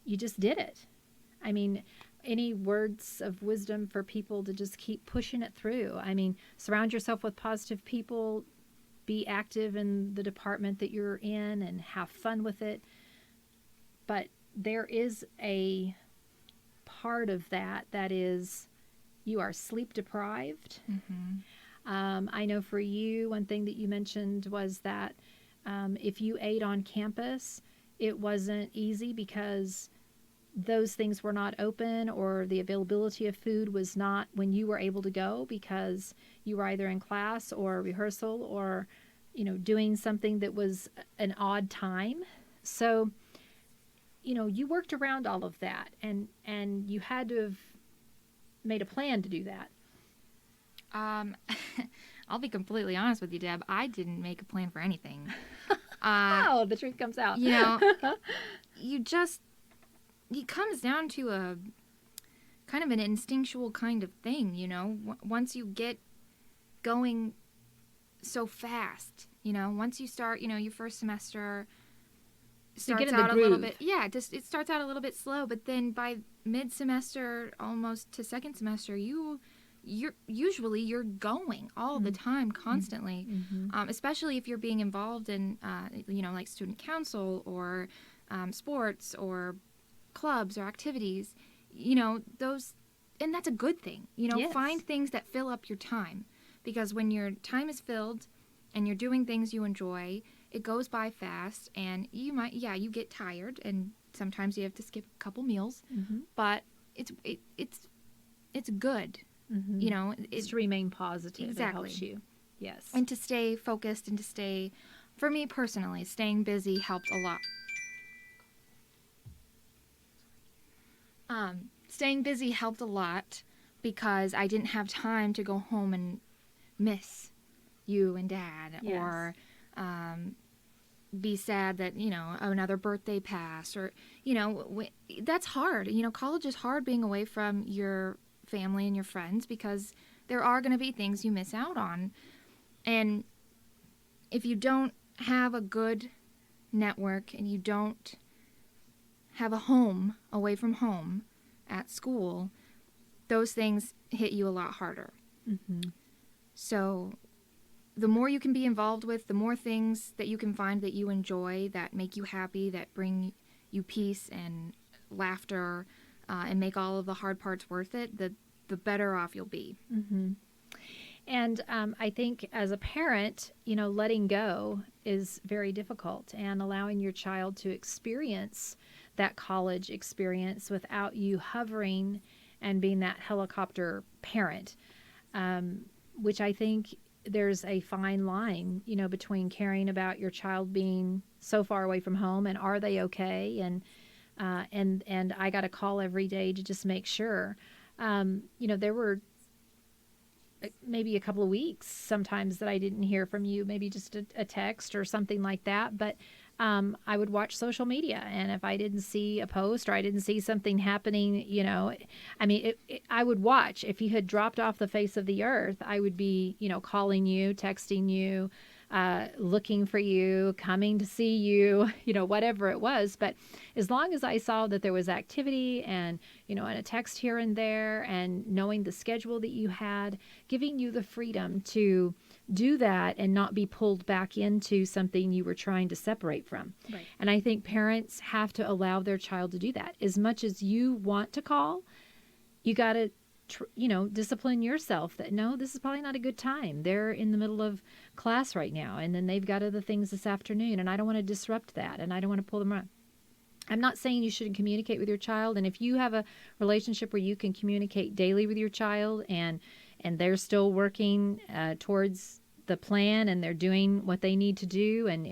you just did it. I mean, any words of wisdom for people to just keep pushing it through? I mean, surround yourself with positive people. Be active in the department that you're in and have fun with it. But there is a part of that is you are sleep deprived. I know for you, one thing that you mentioned was that if you ate on campus, it wasn't easy because those things were not open or the availability of food was not when you were able to go because you were either in class or rehearsal or, you know, doing something that was an odd time. So, you know, you worked around all of that and you had to have made a plan to do that. I'll be completely honest with you, Deb. I didn't make a plan for anything. Oh, the truth comes out. You know, it comes down to a kind of an instinctual kind of thing, you know. Once you get going so fast, you know, once you start, you know, your first semester starts out a little bit, it starts out a little bit slow, but then by mid-semester, almost to second semester, you're going all the time, constantly, especially if you're being involved in, you know, like student council or sports or clubs or activities, you know, those, and that's a good thing, you know. Yes. Find things that fill up your time, because when your time is filled and you're doing things you enjoy, it goes by fast, and you get tired, and sometimes you have to skip a couple meals, but it's good, you know. It's to remain positive. Exactly. It helps you. Yes. And to stay focused and to stay, for me personally, staying busy helped a lot. Staying busy helped a lot because I didn't have time to go home and miss you and Dad, Yes. or be sad that, you know, another birthday passed, or, you know, that's hard. You know, college is hard, being away from your family and your friends, because there are going to be things you miss out on. And if you don't have a good network and you don't have a home away from home at school, those things hit you a lot harder. So the more you can be involved with, the more things that you can find that you enjoy, that make you happy, that bring you peace and laughter, and make all of the hard parts worth it, the better off you'll be. Mm-hmm. And I think as a parent, letting go is very difficult, and allowing your child to experience that college experience without you hovering and being that helicopter parent, which I think there's a fine line, between caring about your child being so far away from home and are they okay, and I got a call every day to just make sure. There were maybe a couple of weeks sometimes that I didn't hear from you, maybe just a text or something like that. But I would watch social media, and if I didn't see a post or I didn't see something happening, I would watch. If you had dropped off the face of the earth, I would be, calling you, texting you, looking for you, coming to see you, whatever it was. But as long as I saw that there was activity and, and a text here and there, and knowing the schedule that you had, giving you the freedom to do that and not be pulled back into something you were trying to separate from. Right. And I think parents have to allow their child to do that. As much as you want to call, you got to discipline yourself that, no, this is probably not a good time. They're in the middle of class right now, and then they've got other things this afternoon, and I don't want to disrupt that, and I don't want to pull them around. I'm not saying you shouldn't communicate with your child, and if you have a relationship where you can communicate daily with your child, and they're still working towards the plan, and they're doing what they need to do, and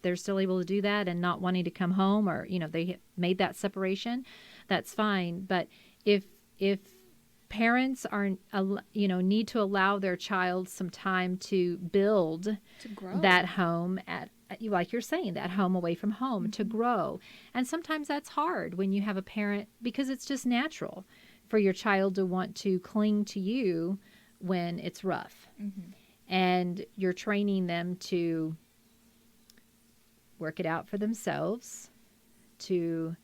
they're still able to do that and not wanting to come home, or they made that separation, that's fine. But if parents are, need to allow their child some time to build, To grow. that home at, like you're saying, that home away from home, to grow. And sometimes that's hard when you have a parent, because it's just natural for your child to want to cling to you when it's rough. Mm-hmm. And you're training them to work it out for themselves, to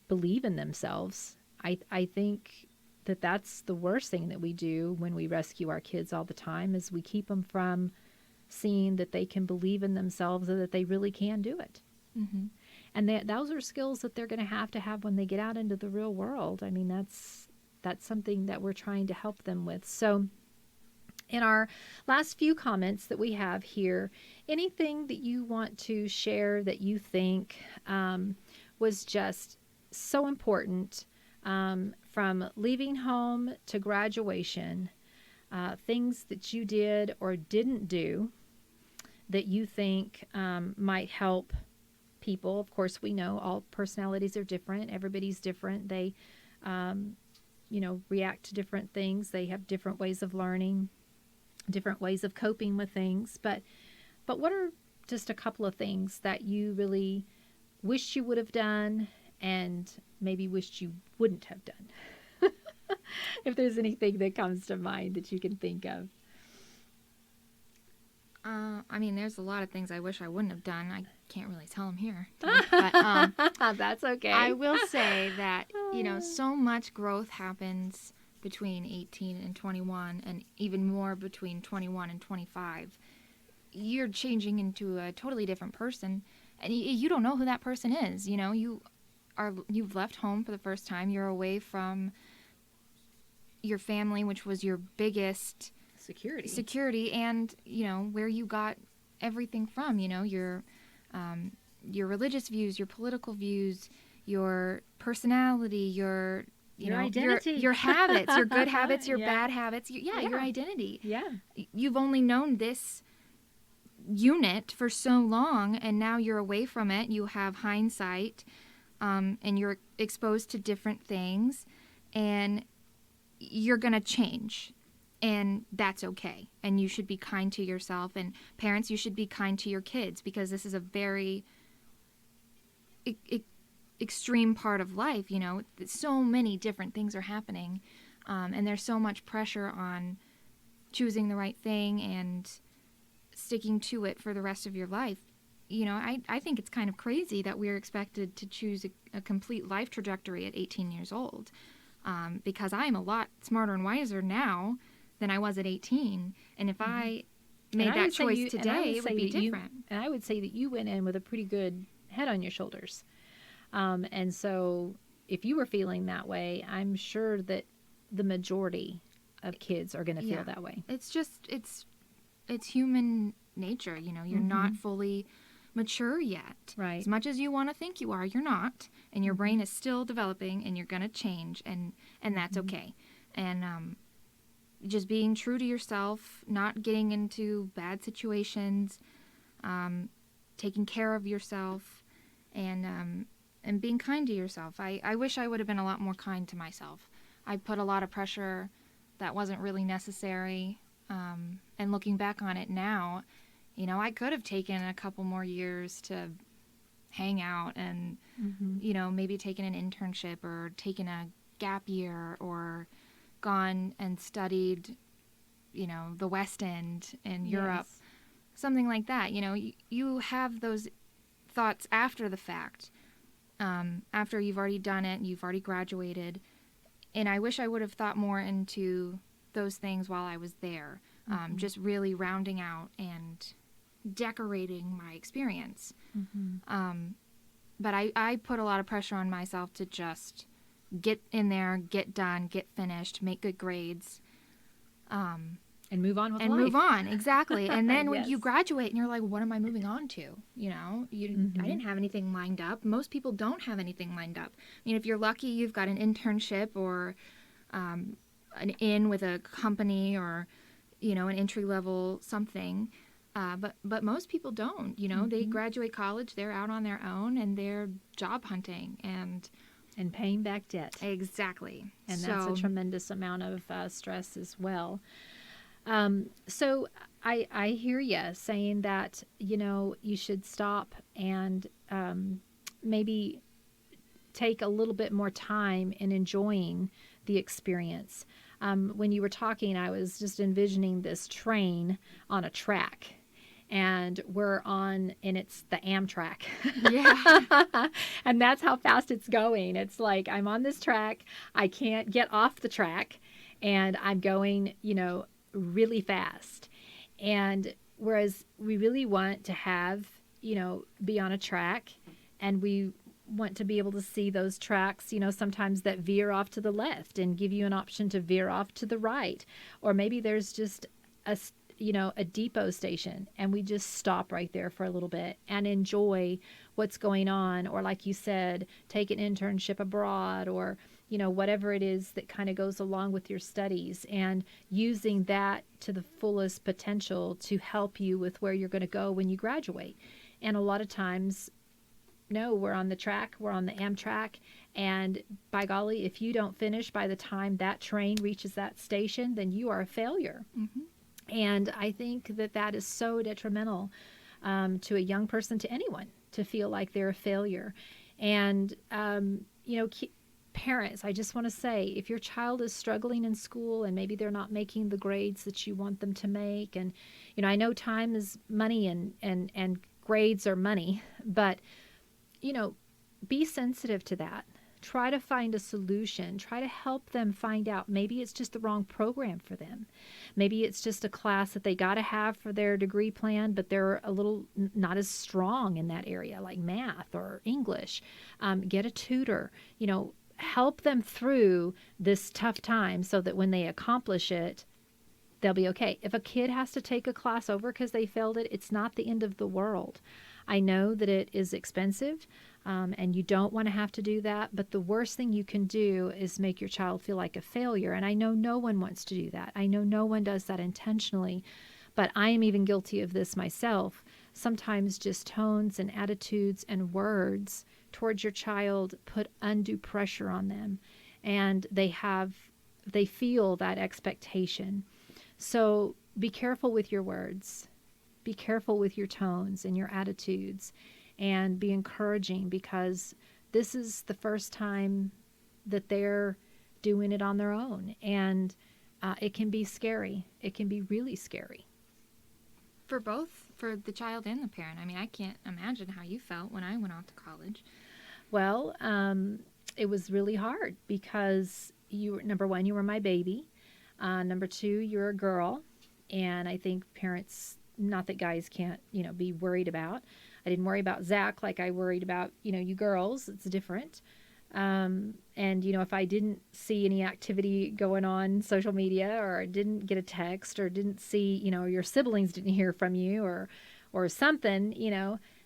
believe in themselves. I think that's the worst thing that we do when we rescue our kids all the time, is we keep them from seeing that they can believe in themselves and that they really can do it. Mm-hmm. And those are skills that they're going to have when they get out into the real world. I mean, that's something that we're trying to help them with. So in our last few comments that we have here, anything that you want to share that you think was just so important, from leaving home to graduation, things that you did or didn't do that you think might help people. Of course, we know all personalities are different. Everybody's different. They, react to different things. They have different ways of learning, different ways of coping with things. But what are just a couple of things that you really wished you would have done, and maybe wished you wouldn't have done? If there's anything that comes to mind that you can think of. There's a lot of things I wish I wouldn't have done. I can't really tell them here. But That's okay. I will say that, so much growth happens between 18 and 21, and even more between 21 and 25. You're changing into a totally different person, and you don't know who that person is. You've left home for the first time. You're away from your family, which was your biggest security, and where you got everything from. Your religious views, your political views, your personality, your identity, your habits, your good habits, your bad habits. Your identity. Yeah. You've only known this unit for so long, and now you're away from it. You have hindsight, and you're exposed to different things, and you're going to change, and that's okay. And you should be kind to yourself, and parents, you should be kind to your kids, because this is a very extreme part of life. So many different things are happening, and there's so much pressure on choosing the right thing and sticking to it for the rest of your life. I think it's kind of crazy that we're expected to choose a complete life trajectory at 18 years old, because I'm a lot smarter and wiser now than I was at 18. And if I made And I that would say choice you- and I today, would it would say be that you- different. and I would say that you went in with a pretty good head on your shoulders. And so if you were feeling that way, I'm sure that the majority of kids are going to feel that way. It's just it's human nature, you know. You're not fully mature yet. Right. As much as you want to think you are, you're not, and your brain is still developing, and you're going to change, and that's okay. And just being true to yourself, not getting into bad situations, taking care of yourself, and being kind to yourself. I wish I would have been a lot more kind to myself. I put a lot of pressure that wasn't really necessary. And looking back on it now, you know, I could have taken a couple more years to hang out and, you know, maybe taken an internship or taken a gap year or gone and studied, you know, the West End in Europe, Yes. something like that. You know, you have those thoughts after the fact, after you've already done it and you've already graduated. And I wish I would have thought more into those things while I was there, just really rounding out and decorating my experience. But I put a lot of pressure on myself to just get in there, get done, get finished, make good grades, And move on with and life. move on. Exactly. And then when you Yes. graduate and you're like, what am I moving on to? You know, I didn't have anything lined up. Most people don't have anything lined up. I mean, if you're lucky, you've got an internship or an in with a company or, you know, an entry level something. But most people don't. You know, they graduate college, they're out on their own, and they're job hunting. And paying back debt. exactly. And that's a tremendous amount of stress as well. So I hear you saying that, you know, you should stop and maybe take a little bit more time in enjoying the experience. When you were talking, I was just envisioning this train on a track. And it's the Amtrak. Yeah. And that's how fast it's going. It's like, I'm on this track. I can't get off the track. And I'm going, you know, really fast. And whereas we really want to have, you know, be on a track, and we want to be able to see those tracks, you know, sometimes that veer off to the left and give you an option to veer off to the right. Or maybe there's just a depot station, and we just stop right there for a little bit and enjoy what's going on. Or like you said, take an internship abroad, or, you know, whatever it is that kind of goes along with your studies, and using that to the fullest potential to help you with where you're going to go when you graduate. And a lot of times, no, we're on the track, we're on the Amtrak, and by golly, if you don't finish by the time that train reaches that station, then you are a failure. And I think that is so detrimental to a young person, to anyone, to feel like they're a failure. And, you know, parents, I just want to say, if your child is struggling in school and maybe they're not making the grades that you want them to make, and, you know, I know time is money and grades are money, but, you know, be sensitive to that. Try to find a solution. Try to help them find out. Maybe it's just the wrong program for them. Maybe it's just a class that they got to have for their degree plan, but they're a little not as strong in that area, like math or English. Get a tutor. You know, help them through this tough time so that when they accomplish it, they'll be okay. If a kid has to take a class over because they failed it, it's not the end of the world. I know that it is expensive, and you don't want to have to do that, but the worst thing you can do is make your child feel like a failure. And I know no one wants to do that. I know no one does that intentionally, but I am even guilty of this myself. Sometimes just tones and attitudes and words towards your child put undue pressure on them, and they feel that expectation. So be careful with your words. Be careful with your tones and your attitudes, and be encouraging, because this is the first time that they're doing it on their own. And it can be scary. It can be really scary. For both, for the child and the parent. I mean, I can't imagine how you felt when I went off to college. Well, it was really hard because number one, you were my baby. Number two, you're a girl. And I think parents, not that guys can't, be worried about. I didn't worry about Zach like I worried about, you girls. It's different. And, if I didn't see any activity going on social media, or didn't get a text, or didn't see, your siblings didn't hear from you, or something,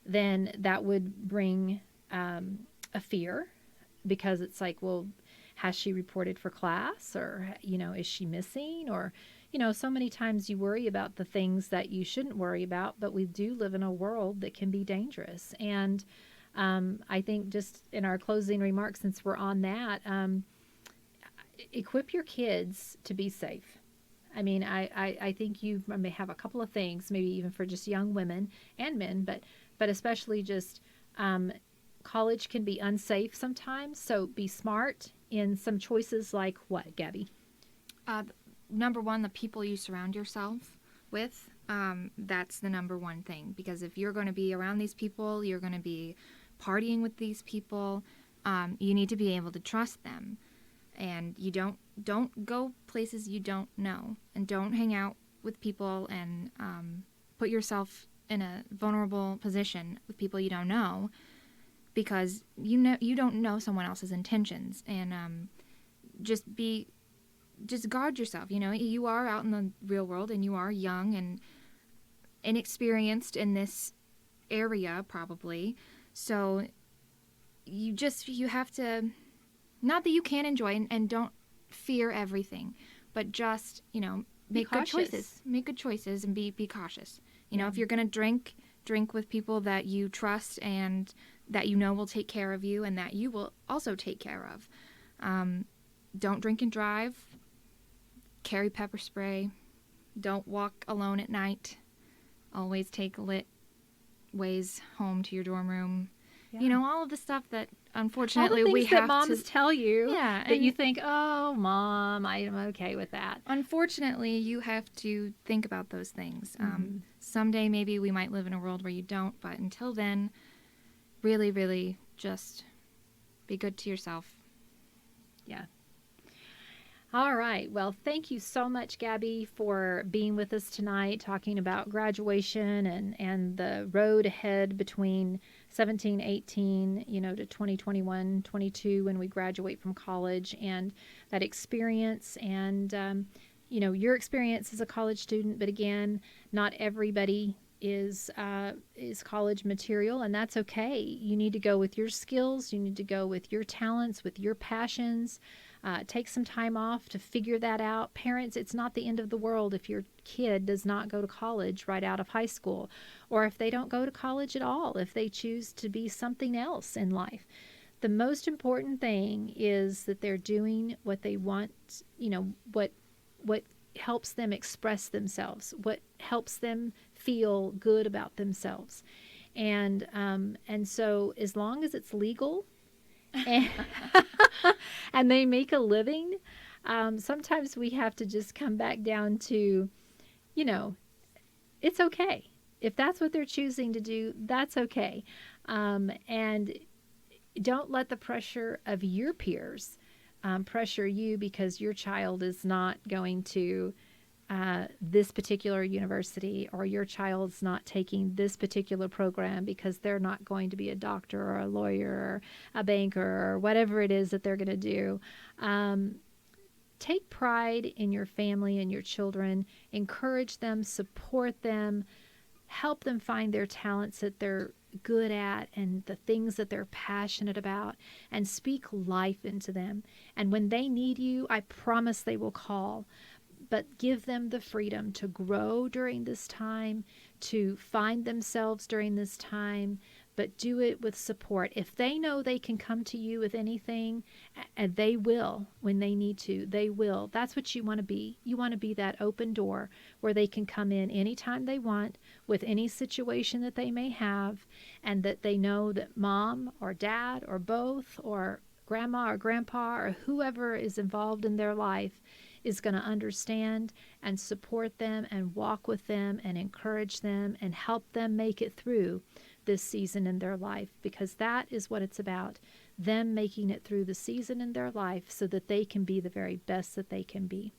then that would bring a fear, because it's like, well, has she reported for class, or, is she missing, or, so many times you worry about the things that you shouldn't worry about, but we do live in a world that can be dangerous. And I think, just in our closing remarks, since we're on that, equip your kids to be safe. I mean, I think you may have a couple of things, maybe even for just young women and men, but especially just college can be unsafe sometimes. So be smart in some choices, like what, Gabby? Number one, the people you surround yourself with. That's the number one thing, because if you're going to be around these people, you're going to be partying with these people, you need to be able to trust them. And you don't go places you don't know, and don't hang out with people and put yourself in a vulnerable position with people you don't know, because you don't know someone else's intentions. And just guard yourself. You are out in the real world, and you are young and inexperienced in this area, probably. So you have to, not that you can't enjoy, and don't fear everything, but just, make good choices. Make good choices and be cautious. If you're going to drink with people that you trust and that will take care of you, and that you will also take care of. Don't drink and drive. Carry pepper spray. Don't walk alone at night. Always take lit ways home to your dorm room. Yeah. All of the stuff that, unfortunately, we have that moms to tell you. Yeah, that you think, oh, Mom, I'm okay with that. Unfortunately, you have to think about those things. Mm-hmm. Someday, maybe we might live in a world where you don't, but until then, really, really just be good to yourself. Yeah. All right. Well, thank you so much, Gabby, for being with us tonight, talking about graduation and the road ahead between 17, 18, to 2021, 22, when we graduate from college, and that experience, and, your experience as a college student. But again, not everybody is college material, and that's okay. You need to go with your skills. You need to go with your talents, with your passions. Take some time off to figure that out. Parents, it's not the end of the world if your kid does not go to college right out of high school, or if they don't go to college at all, if they choose to be something else in life. The most important thing is that they're doing what they want, what helps them express themselves, what helps them feel good about themselves. And so as long as it's legal, and, and they make a living, sometimes we have to just come back down to, it's okay. If that's what they're choosing to do, that's okay. And don't let the pressure of your peers pressure you, because your child is not going to this particular university, or your child's not taking this particular program because they're not going to be a doctor or a lawyer or a banker or whatever it is that they're going to do. Take pride in your family and your children. Encourage them, support them, help them find their talents that they're good at and the things that they're passionate about, and speak life into them. And when they need you, I promise they will call. But give them the freedom to grow during this time, to find themselves during this time, but do it with support. If they know they can come to you with anything, and they will when they need to, they will. That's what you want to be. You want to be that open door where they can come in anytime they want with any situation that they may have, and that they know that mom or dad or both, or grandma or grandpa, or whoever is involved in their life, is going to understand and support them and walk with them and encourage them and help them make it through this season in their life, because that is what it's about, them making it through the season in their life so that they can be the very best that they can be.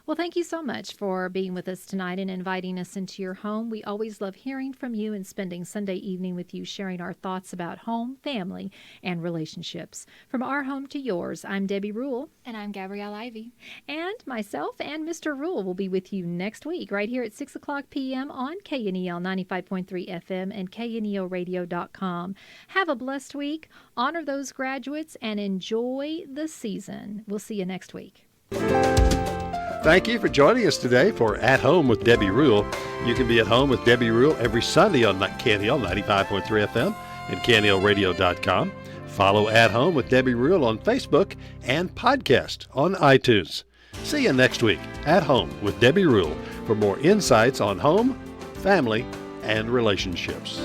Well, thank you so much for being with us tonight and inviting us into your home. We always love hearing from you and spending Sunday evening with you, sharing our thoughts about home, family, and relationships. From our home to yours, I'm Debbie Rule. And I'm Gabrielle Ivey. And myself and Mr. Rule will be with you next week, right here at 6 o'clock p.m. on KNEL 95.3 FM and KNELradio.com. Have a blessed week, honor those graduates, and enjoy the season. We'll see you next week. Thank you for joining us today for At Home with Debbie Rule. You can be at home with Debbie Rule every Sunday on KNEL 95.3 FM and KNELradio.com. Follow At Home with Debbie Rule on Facebook and podcast on iTunes. See you next week, At Home with Debbie Rule, for more insights on home, family, and relationships.